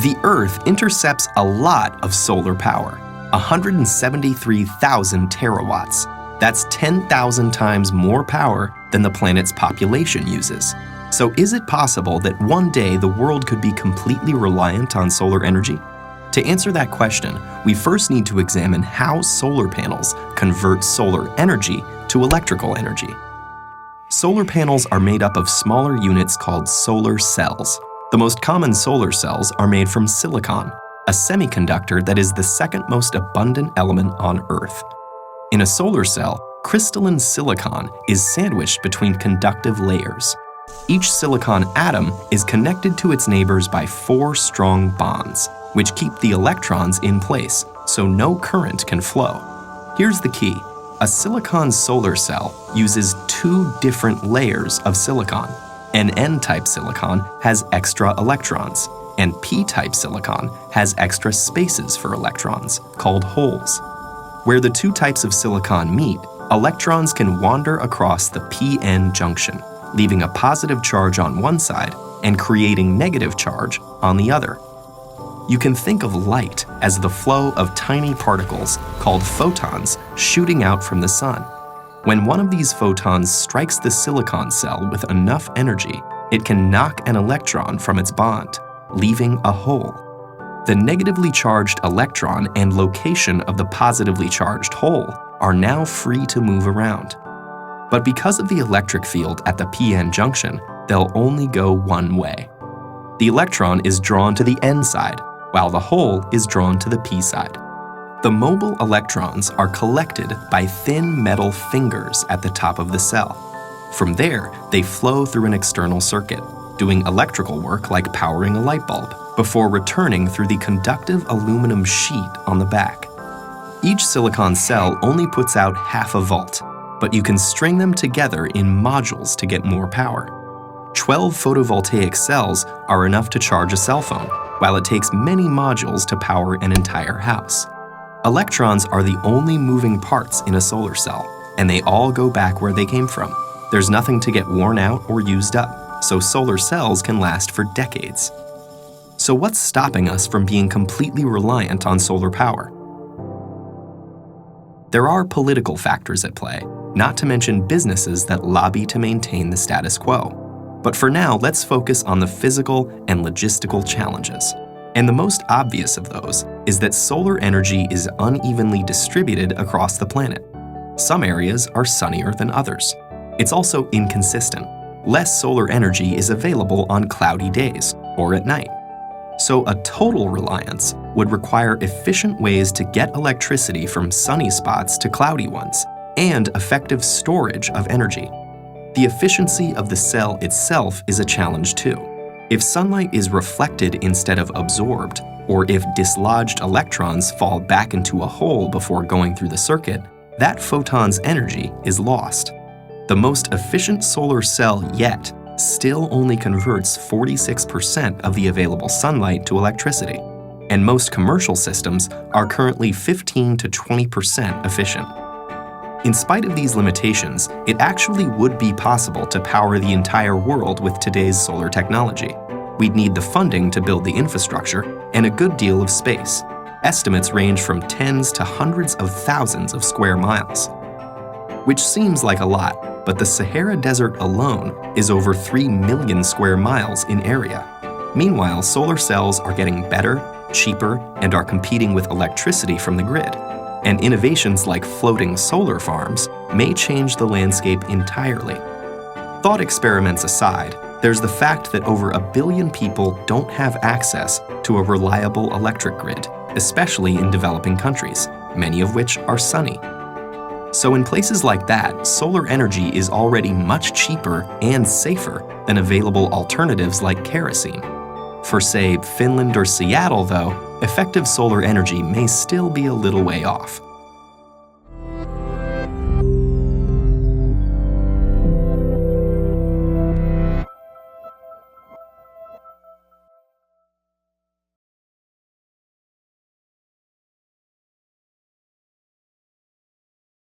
The Earth intercepts a lot of solar power, 173,000 terawatts. That's 10,000 times more power than the planet's population uses. So is it possible that one day the world could be completely reliant on solar energy? To answer that question, we first need to examine how solar panels convert solar energy to electrical energy. Solar panels are made up of smaller units called solar cells. The most common solar cells are made from silicon, a semiconductor that is the second most abundant element on Earth. In a solar cell, crystalline silicon is sandwiched between conductive layers. Each silicon atom is connected to its neighbors by 4 strong bonds, which keep the electrons in place so no current can flow. Here's the key. A silicon solar cell uses 2 different layers of silicon. An N-type silicon has extra electrons, and P-type silicon has extra spaces for electrons, called holes. Where the 2 types of silicon meet, electrons can wander across the p-n junction, leaving a positive charge on one side and creating negative charge on the other. You can think of light as the flow of tiny particles called photons shooting out from the sun. When one of these photons strikes the silicon cell with enough energy, it can knock an electron from its bond, leaving a hole. The negatively charged electron and location of the positively charged hole are now free to move around. But because of the electric field at the p-n junction, they'll only go one way. The electron is drawn to the N side, while the hole is drawn to the P side. The mobile electrons are collected by thin metal fingers at the top of the cell. From there, they flow through an external circuit, doing electrical work like powering a light bulb, before returning through the conductive aluminum sheet on the back. Each silicon cell only puts out half a volt, but you can string them together in modules to get more power. 12 photovoltaic cells are enough to charge a cell phone, while it takes many modules to power an entire house. Electrons are the only moving parts in a solar cell, and they all go back where they came from. There's nothing to get worn out or used up, so solar cells can last for decades. So what's stopping us from being completely reliant on solar power? There are political factors at play, not to mention businesses that lobby to maintain the status quo. But for now, let's focus on the physical and logistical challenges. And the most obvious of those is that solar energy is unevenly distributed across the planet. Some areas are sunnier than others. It's also inconsistent. Less solar energy is available on cloudy days or at night. So a total reliance would require efficient ways to get electricity from sunny spots to cloudy ones, and effective storage of energy. The efficiency of the cell itself is a challenge too. If sunlight is reflected instead of absorbed, or if dislodged electrons fall back into a hole before going through the circuit, that photon's energy is lost. The most efficient solar cell yet still only converts 46% of the available sunlight to electricity, and most commercial systems are currently 15 to 20% efficient. In spite of these limitations, it actually would be possible to power the entire world with today's solar technology. We'd need the funding to build the infrastructure and a good deal of space. Estimates range from tens to hundreds of thousands of square miles. Which seems like a lot, but the Sahara Desert alone is over 3 million square miles in area. Meanwhile, solar cells are getting better, cheaper, and are competing with electricity from the grid. And innovations like floating solar farms may change the landscape entirely. Thought experiments aside, there's the fact that over 1 billion people don't have access to a reliable electric grid, especially in developing countries, many of which are sunny. So in places like that, solar energy is already much cheaper and safer than available alternatives like kerosene. For, say, Finland or Seattle, though, effective solar energy may still be a little way off.